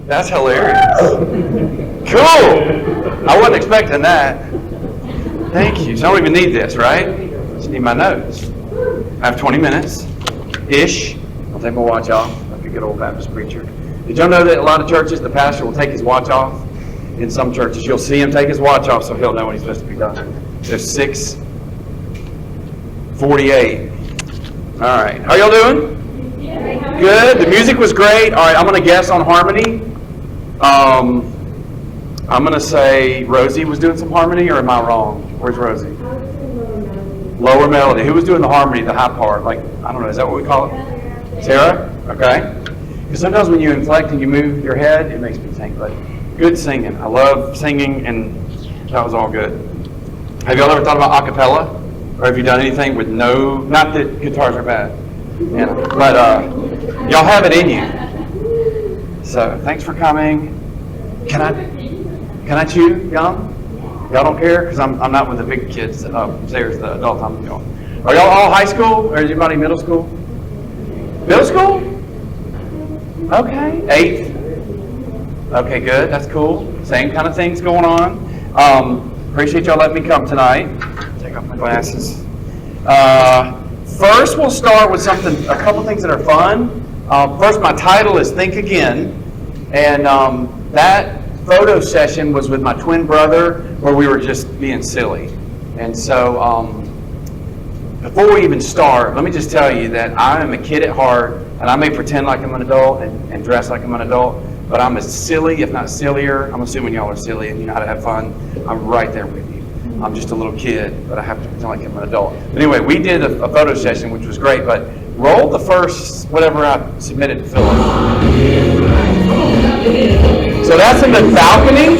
That's hilarious. Cool. I wasn't expecting that. Thank you. So I don't even need this, right? Just need my notes. I have 20 minutes-ish. I'll take my watch off like a good old Baptist preacher. Did y'all know that a lot of churches, the pastor will take his watch off? In some churches, you'll see him take his watch off so he'll know when he's supposed to be done. There's 6:48. All right. How y'all doing? Good. The music was great. All right, I'm going to guess on harmony. I'm going to say Rosie was doing some harmony, or am I wrong? Where's Rosie? Lower melody. Who was doing the harmony, the high part? Like, I don't know, is that what we call it? Sarah? Okay. Because sometimes when you inflect and you move your head, it makes me think. But good singing. I love singing, and that was all good. Have y'all ever thought about a cappella? Or have you done anything with no, not that guitars are bad, but y'all have it in you. So thanks for coming. Can I chew, y'all? Y'all don't care? Because I'm not with the big kids upstairs, the adult. Are y'all all high school? Or is anybody middle school? Middle school? Okay. 8th? Okay, good. That's cool. Same kind of things going on. Appreciate y'all letting me come tonight. Take off my glasses. First, we'll start with a couple things that are fun. First, my title is Think Again. And that photo session was with my twin brother where we were just being silly. And so before we even start, let me just tell you that I am a kid at heart, and I may pretend like I'm an adult and dress like I'm an adult, but I'm as silly, if not sillier. I'm assuming y'all are silly and you know how to have fun. I'm right there with you. I'm just a little kid, but I have to pretend like I'm an adult. But anyway, we did a photo session, which was great, but roll the first, whatever I submitted to Philip. So that's in the balcony.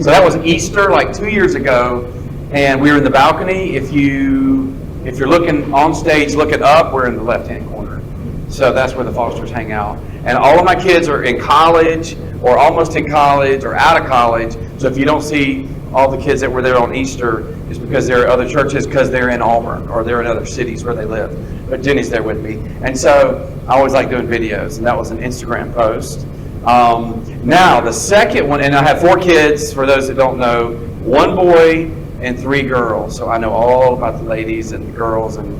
So that was Easter, like 2 years ago, and we were in the balcony. If you're looking on stage, looking up, we're in the left-hand corner. So that's where the Fosters hang out. And all of my kids are in college, or almost in college, or out of college. So if you don't see all the kids that were there on Easter, it's because they're at other churches, because they're in Auburn, or they're in other cities where they live. But Jenny's there with me. And so I always like doing videos, and that was an Instagram post. Now, the second one, and I have 4 kids, for those that don't know, 1 boy and 3 girls. So I know all about the ladies and the girls, and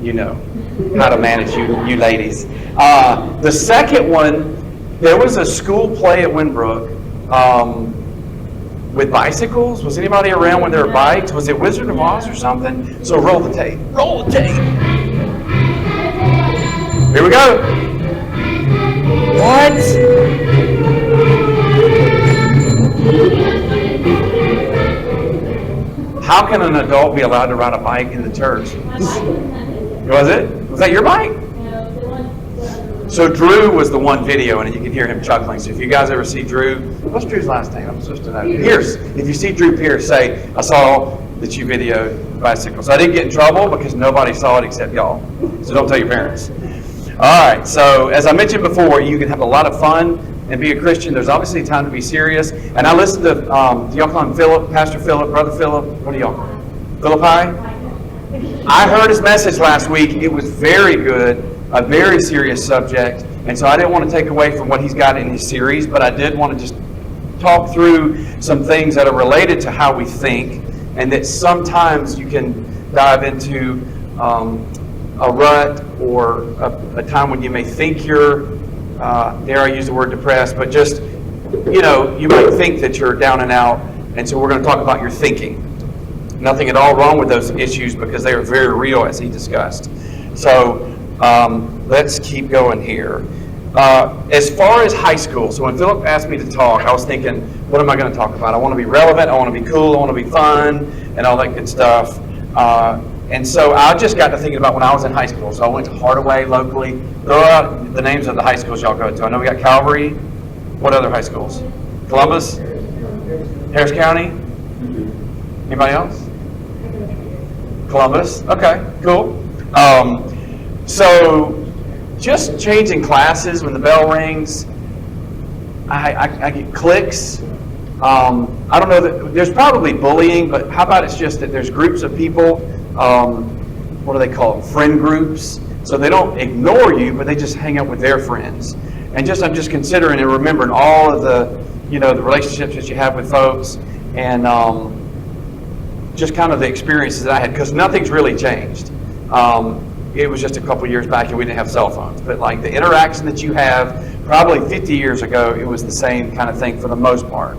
you know how to manage you ladies. The second one, there was a school play at Winbrook with bicycles. Was anybody around when there were bikes? Was it Wizard of Oz or something? So roll the tape. Roll the tape. Here we go. What? How can an adult be allowed to ride a bike in the church? Was it? Was that your bike? So Drew was the one video, and you can hear him chuckling. So if you guys ever see Drew, what's Drew's last name? I'm supposed to know. Pierce. If you see Drew Pierce, say, I saw that you videoed bicycles. I didn't get in trouble because nobody saw it except y'all. So don't tell your parents. All right, so as I mentioned before, you can have a lot of fun and be a Christian. There's obviously time to be serious. And I listened to, do y'all call him Philip, Pastor Philip, Brother Philip? What do y'all call him? Philippi? I heard his message last week. It was very good, a very serious subject. And so I didn't want to take away from what he's got in his series, but I did want to just talk through some things that are related to how we think, and that sometimes you can dive into a rut or a time when you may think you're, dare I use the word depressed, but just, you know, you might think that you're down and out. And so we're going to talk about your thinking. Nothing at all wrong with those issues because they are very real, as he discussed. So let's keep going here. As far as high school, so when Philip asked me to talk, I was thinking, what am I going to talk about? I want to be relevant, I want to be cool, I want to be fun, and all that good stuff. And so I just got to thinking about when I was in high school. So I went to Hardaway locally. Throw out the names of the high schools y'all go to. I know we got Calvary. What other high schools? Columbus? Harris County? Anybody else? Columbus. Okay, cool. So just changing classes when the bell rings, I get clicks. I don't know that there's probably bullying, but how about it's just that there's groups of people. What do they call them? Friend groups. So they don't ignore you, but they just hang out with their friends. And I'm just considering and remembering all of the, the relationships that you have with folks, and just kind of the experiences that I had, because nothing's really changed. It was just a couple years back and we didn't have cell phones, but like the interaction that you have, probably 50 years ago, it was the same kind of thing for the most part.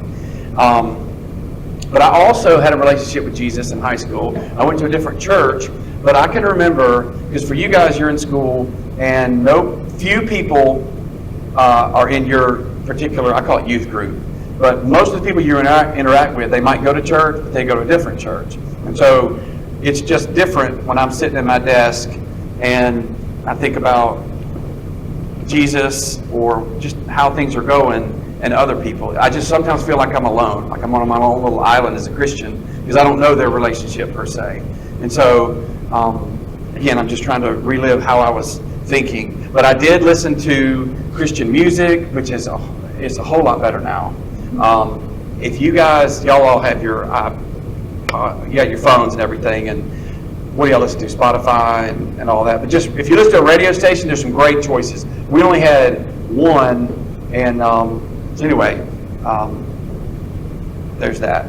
But I also had a relationship with Jesus in high school. I went to a different church, but I can remember, because for you guys, you're in school, and few people are in your particular, I call it youth group. But most of the people you interact with, they might go to church, but they go to a different church. And so it's just different when I'm sitting at my desk and I think about Jesus or just how things are going and other people. I just sometimes feel like I'm alone, like I'm on my own little island as a Christian, because I don't know their relationship per se. And so, again, I'm just trying to relive how I was thinking. But I did listen to Christian music, which is it's a whole lot better now. If you guys, y'all all have your phones and everything, and what do y'all listen to? Spotify and all that. But just if you listen to a radio station, there's some great choices. We only had one, and so anyway, there's that.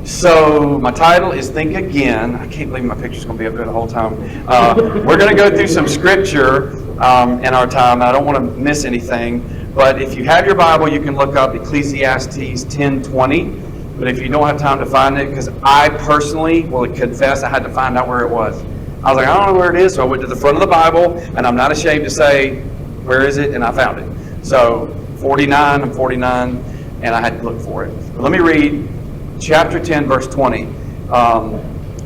So my title is Think Again. I can't believe my picture's going to be up there the whole time. We're going to go through some scripture in our time. I don't want to miss anything. But if you have your Bible, you can look up Ecclesiastes 10:20. But if you don't have time to find it, because I personally will confess I had to find out where it was. I was like, I don't know where it is, so I went to the front of the Bible, and I'm not ashamed to say, where is it? And I found it. So 49 and 49, and I had to look for it. But let me read chapter 10, verse 20.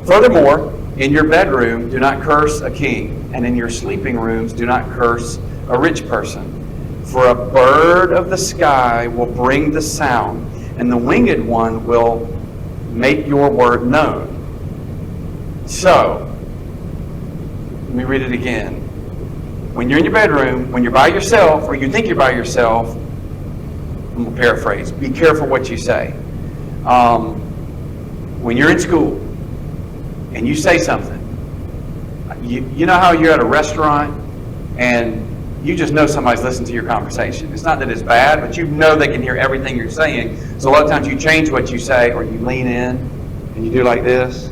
Furthermore, in your bedroom, do not curse a king, and in your sleeping rooms, do not curse a rich person. For a bird of the sky will bring the sound, and the winged one will make your word known. So, let me read it again. When you're in your bedroom, when you're by yourself, or you think you're by yourself, I'm going to paraphrase, be careful what you say. When you're in school, and you say something, you know how you're at a restaurant, and you just know somebody's listening to your conversation. It's not that it's bad, but you know they can hear everything you're saying. So a lot of times you change what you say, or you lean in and you do like this.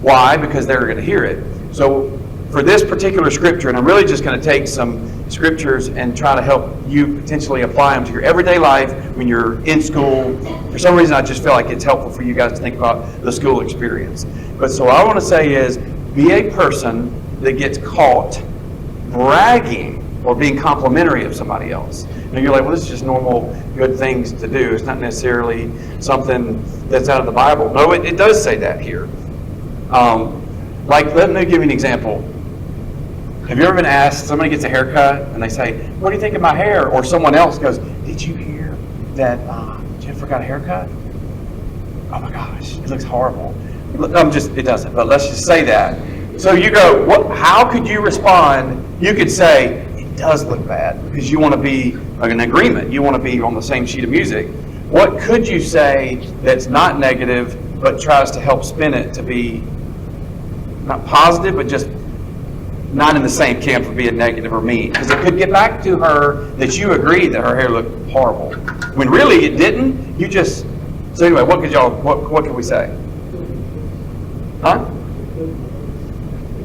Why? Because they're going to hear it. So for this particular scripture, and I'm really just going to take some scriptures and try to help you potentially apply them to your everyday life when you're in school. For some reason, I just feel like it's helpful for you guys to think about the school experience. But so what I want to say is, be a person that gets caught bragging or being complimentary of somebody else. And you're like, well, this is just normal good things to do. It's not necessarily something that's out of the Bible. No, it does say that here. Let me give you an example. Have you ever been asked, somebody gets a haircut, and they say, what do you think of my hair? Or someone else goes, did you hear that Jennifer got a haircut? Oh my gosh, it looks horrible. It doesn't, but let's just say that. So you go, how could you respond? You could say, it does look bad, because you want to be in agreement. You want to be on the same sheet of music. What could you say that's not negative, but tries to help spin it to be not positive, but just not in the same camp for being negative or mean? Because it could get back to her that you agreed that her hair looked horrible, when really it didn't. So anyway, what could we say? Huh?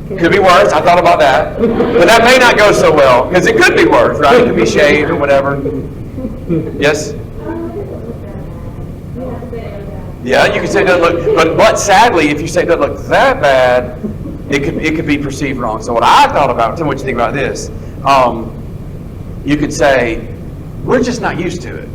Could be worse. I thought about that. But that may not go so well, because it could be worse, right? It could be shaved or whatever. Yes? Yeah, you can say it doesn't look, but sadly, if you say it doesn't look that bad, it could be perceived wrong. So what I thought about, tell me what you think about this. You could say, we're just not used to it.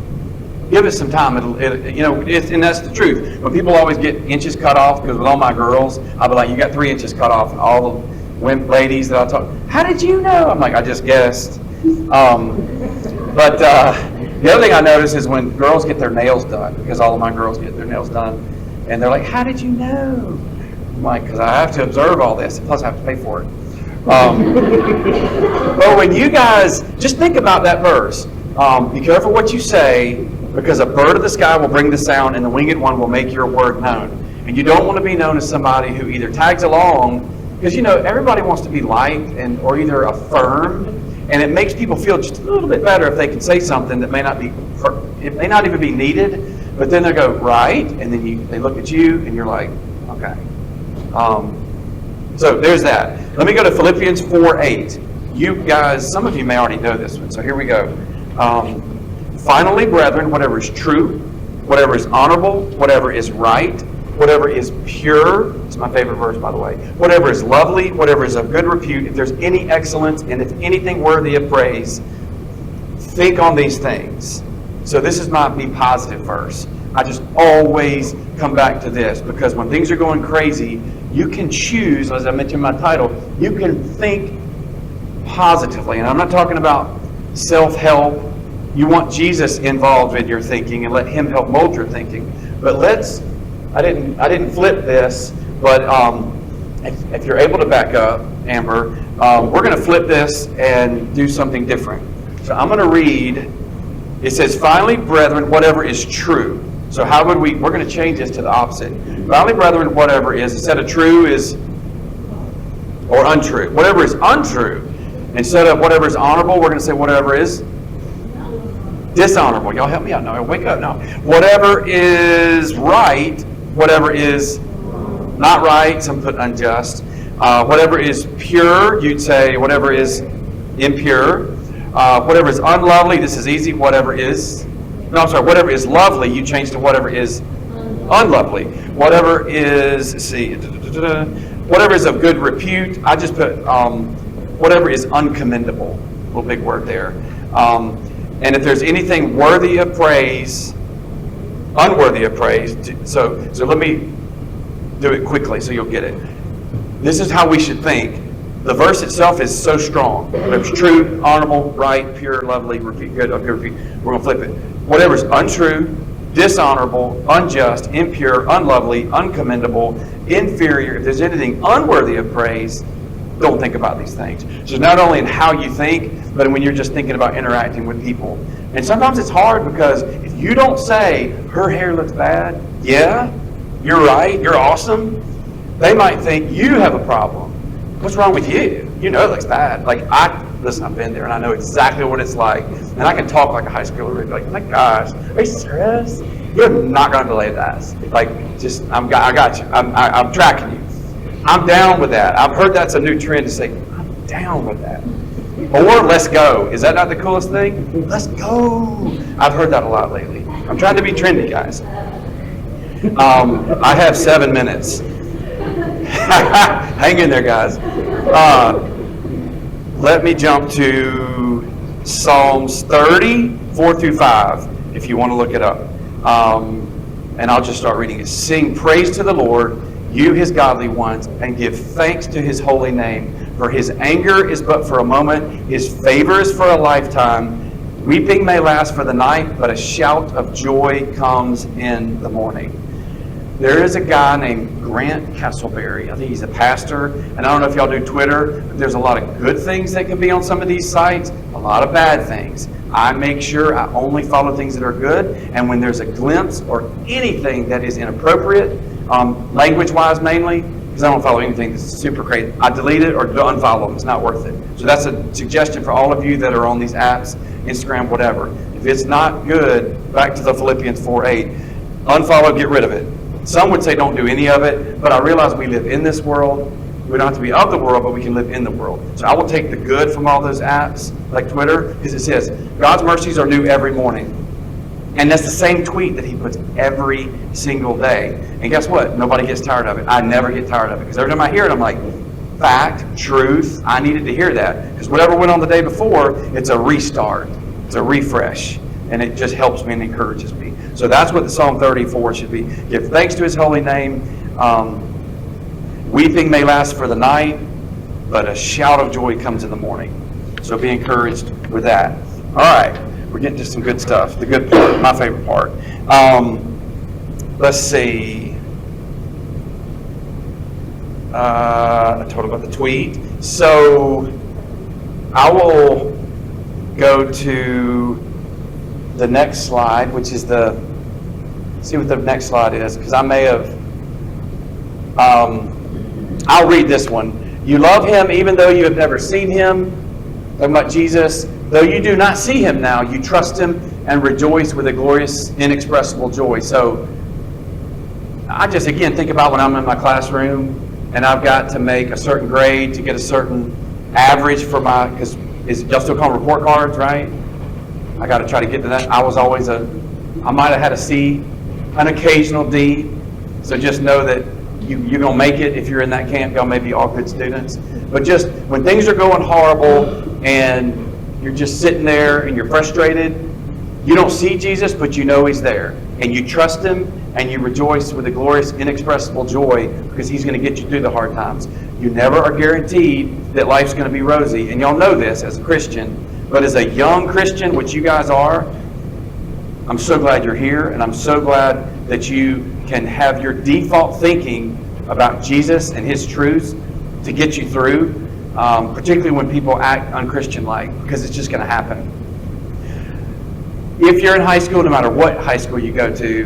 Give us some time. And that's the truth. When people always get inches cut off, because with all my girls, I'll be like, you got 3 inches cut off. And all the women, ladies that I talk, how did you know? I'm like, I just guessed. But the other thing I notice is when girls get their nails done, because all of my girls get their nails done, and they're like, how did you know? I'm like, because I have to observe all this, plus I have to pay for it. But when you guys, just think about that verse. Be careful what you say, because a bird of the sky will bring the sound, and the winged one will make your word known. And you don't want to be known as somebody who either tags along, because everybody wants to be liked or either affirmed, and it makes people feel just a little bit better if they can say something that may not even be needed, but then they go, right, and then they look at you, and you're like, okay. So there's that. Let me go to Philippians 4:8. You guys, some of you may already know this one, so here we go. Finally, brethren, whatever is true, whatever is honorable, whatever is right, whatever is pure, it's my favorite verse, by the way, whatever is lovely, whatever is of good repute, if there's any excellence, and if anything worthy of praise, think on these things. So this is my be positive verse. I just always come back to this, because when things are going crazy, you can choose, as I mentioned in my title, you can think positively. And I'm not talking about self-help. You want Jesus involved in your thinking and let him help mold your thinking. But I didn't flip this, but if you're able to back up, Amber, we're going to flip this and do something different. So I'm going to read, it says, finally, brethren, whatever is true. So how would we're going to change this to the opposite. Finally, brethren, whatever is, instead of true is, or untrue. Whatever is untrue. Instead of whatever is honorable, we're going to say whatever is dishonorable. Y'all help me out now. Wake up now. Whatever is right, whatever is not right, some put unjust. Whatever is pure, you'd say whatever is impure. Whatever is unlovely, this is easy. Whatever is lovely, you change to whatever is unlovely. Whatever is, whatever is of good repute, I just put whatever is uncommendable. A little big word there. And if there's anything worthy of praise, unworthy of praise, so let me do it quickly so you'll get it. This is how we should think. The verse itself is so strong. Whatever's true, honorable, right, pure, lovely, repeat, good, okay, repeat. We're going to flip it. Whatever's untrue, dishonorable, unjust, impure, unlovely, uncommendable, inferior, if there's anything unworthy of praise, don't think about these things. So not only in how you think, but when you're just thinking about interacting with people. And sometimes it's hard, because if you don't say, her hair looks bad, yeah, you're right, you're awesome, they might think you have a problem. What's wrong with you? You know it looks bad. Listen, I've been there, and I know exactly what it's like. And I can talk like a high schooler. Like, my gosh, are you serious? You're not going to believe that. I got you. I'm tracking you. I'm down with that. I've heard that's a new trend to say, I'm down with that. Or let's go. Is that not the coolest thing? Let's go. I've heard that a lot lately. I'm trying to be trendy, guys. I have 7 minutes. Hang in there, guys. Let me jump to Psalms 30, 4 through 5, if you want to look it up. And I'll just start reading it. Sing praise to the Lord, you his godly ones, and give thanks to his holy name. For his anger is but for a moment, his favor is for a lifetime. Weeping may last for the night, but a shout of joy comes in the morning. There is a guy named Grant Castleberry. I think he's a pastor. And I don't know if y'all do Twitter, but there's a lot of good things that can be on some of these sites, a lot of bad things. I make sure I only follow things that are good. And when there's a glimpse or anything that is inappropriate, language-wise mainly, because I don't follow anything that's super crazy, I delete it or unfollow them. It's not worth it. So that's a suggestion for all of you that are on these apps, Instagram, whatever. If it's not good, back to the Philippians 4:8, unfollow, get rid of it. Some would say don't do any of it, but I realize we live in this world. We don't have to be of the world, but we can live in the world. So I will take the good from all those apps, like Twitter, because it says, God's mercies are new every morning. And that's the same tweet that he puts every single day. And guess what? Nobody gets tired of it. I never get tired of it. Because every time I hear it, I'm like, fact, truth, I needed to hear that. Because whatever went on the day before, it's a restart. It's a refresh. And it just helps me and encourages me. So that's what the Psalm 34 should be. Give thanks to his holy name. Weeping may last for the night, but a shout of joy comes in the morning. So be encouraged with that. All right. We're getting to some good stuff. The good part, my favorite part. Let's see. I told about the tweet. So I will go to the next slide, which is see what the next slide is, because I may have, I'll read this one. You love him even though you have never seen him. Talking about Jesus. Though you do not see him now, you trust him and rejoice with a glorious, inexpressible joy. So I just, again, think about when I'm in my classroom and I've got to make a certain grade to get a certain average for my, because y'all still call them report cards, right? I got to try to get to that. I was always I might have had a C, an occasional D. So just know that you're going to make it if you're in that camp. Y'all may be all good students. But just when things are going horrible and you're just sitting there and you're frustrated, you don't see Jesus, but you know he's there. And you trust him and you rejoice with a glorious, inexpressible joy because he's going to get you through the hard times. You never are guaranteed that life's going to be rosy. And y'all know this as a Christian. But as a young Christian, which you guys are, I'm so glad you're here. And I'm so glad that you can have your default thinking about Jesus and his truths to get you through. Particularly when people act unchristian-like, because it's just going to happen. If you're in high school, no matter what high school you go to,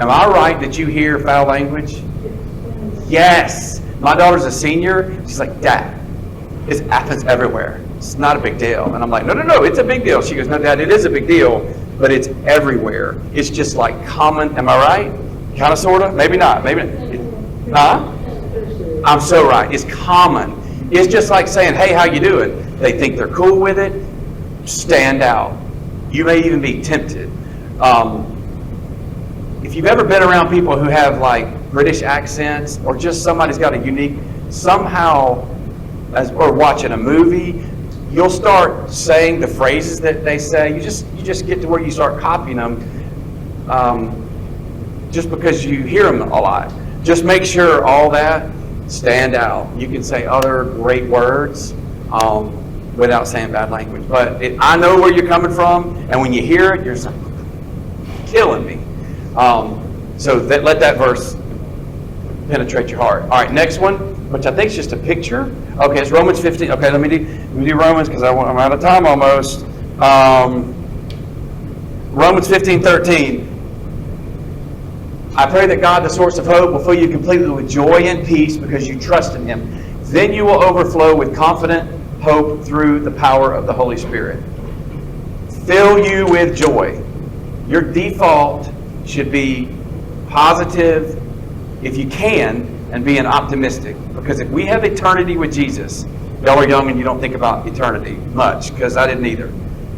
am I right that you hear foul language? Yes. My daughter's a senior. She's like, Dad, it happens everywhere. It's not a big deal. And I'm like, no, it's a big deal. She goes, no, Dad, it is a big deal, but it's everywhere. It's just like common. Am I right? Kind of, sort of? Maybe not. Maybe. Huh? I'm so right. It's common. It's just like saying, hey, how you doing? They think they're cool with it. Stand out. You may even be tempted. If you've ever been around people who have like British accents or just somebody's got a unique, somehow, or watching a movie, you'll start saying the phrases that they say. You just get to where you start copying them just because you hear them a lot. Just make sure all that stand out. You can say other great words without saying bad language. But I know where you're coming from, and when you hear it, you're just like, killing me. So let that verse penetrate your heart. All right, next one, which I think is just a picture. Okay, it's Romans 15. Okay, let me do Romans because I'm out of time almost. Romans 15:13. I pray that God, the source of hope, will fill you completely with joy and peace because you trust in him. Then you will overflow with confident hope through the power of the Holy Spirit. Fill you with joy. Your default should be positive, if you can, and being optimistic. Because if we have eternity with Jesus, y'all are young and you don't think about eternity much, because I didn't either.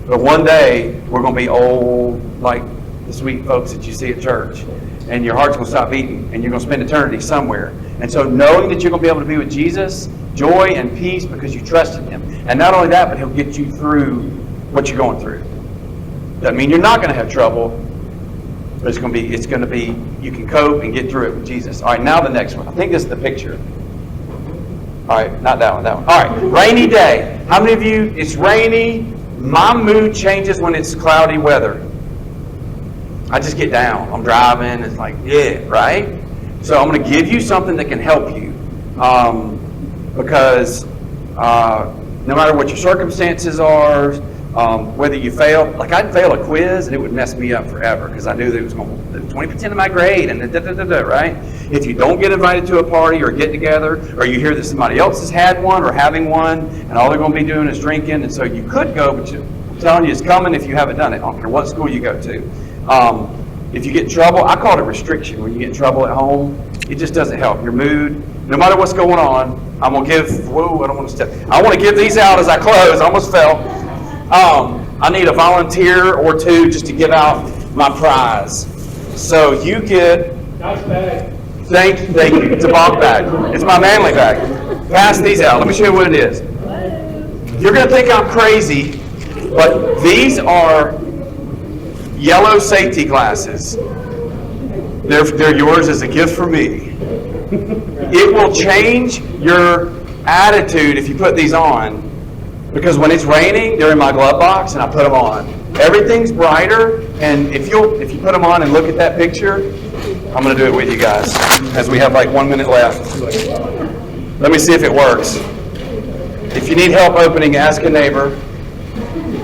But one day, we're going to be old like the sweet folks that you see at church. And your heart's going to stop beating, and you're going to spend eternity somewhere. And so knowing that you're going to be able to be with Jesus, joy and peace because you trust in him. And not only that, but he'll get you through what you're going through. Doesn't mean you're not going to have trouble, but it's going to be, you can cope and get through it with Jesus. All right, now the next one. I think this is the picture. All right, not that one, that one. All right, rainy day. How many of you, it's rainy, my mood changes when it's cloudy weather. I just get down. I'm driving. It's like, yeah, right? So I'm going to give you something that can help you. Because no matter what your circumstances are, whether you fail, like I'd fail a quiz and it would mess me up forever because I knew that it was going to 20% of my grade and right? If you don't get invited to a party or get together, or you hear that somebody else has had one or having one, and all they're going to be doing is drinking, and so you could go, but I'm telling you, it's coming if you haven't done it. I don't care what school you go to. If you get in trouble, I call it restriction. When you get in trouble at home, it just doesn't help. Your mood, no matter what's going on, I'm going to give, I don't want to step. I want to give these out as I close. I almost fell. I need a volunteer or two just to give out my prize. So you get, Nice bag. thank you, it's a Bach bag. It's my manly bag. Pass these out. Let me show you what it is. You're going to think I'm crazy, but these are yellow safety glasses. They're yours as a gift from me. It will change your attitude if you put these on, because when it's raining, they're in my glove box and I put them on. Everything's brighter, and if you put them on and look at that picture, I'm going to do it with you guys as we have like 1 minute left. Let me see if it works. If you need help opening, ask a neighbor.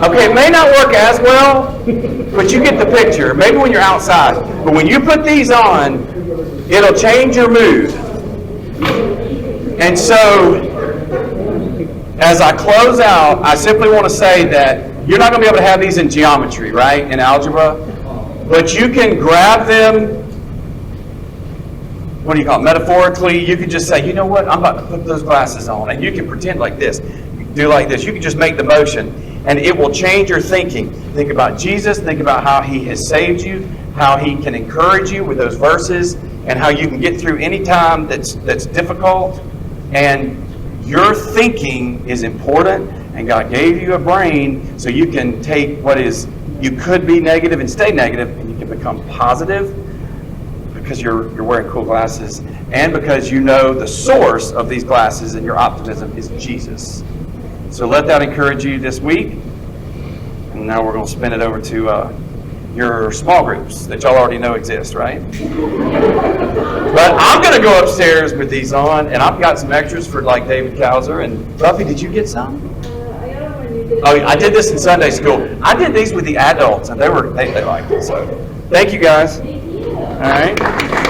Okay, it may not work as well, but you get the picture. Maybe when you're outside. But when you put these on, it'll change your mood. And so, as I close out, I simply want to say that you're not going to be able to have these in geometry, right, in algebra, but you can grab them, what do you call it, metaphorically. You can just say, you know what, I'm about to put those glasses on, and you can pretend like this, do like this. You can just make the motion, and it will change your thinking. Think about Jesus, think about how he has saved you, how he can encourage you with those verses, and how you can get through any time that's difficult. And your thinking is important, and God gave you a brain so you can take what is, you could be negative and stay negative, and you can become positive because you're wearing cool glasses, and because you know the source of these glasses and your optimism is Jesus. So let that encourage you this week. And now we're going to spin it over to your small groups that y'all already know exist, right? But I'm going to go upstairs with these on, and I've got some extras for like David Kauser. And Buffy, did you get some? I got them when you did. Oh, I did this in Sunday school. I did these with the adults, and they liked it. So thank you guys. Thank you. All right.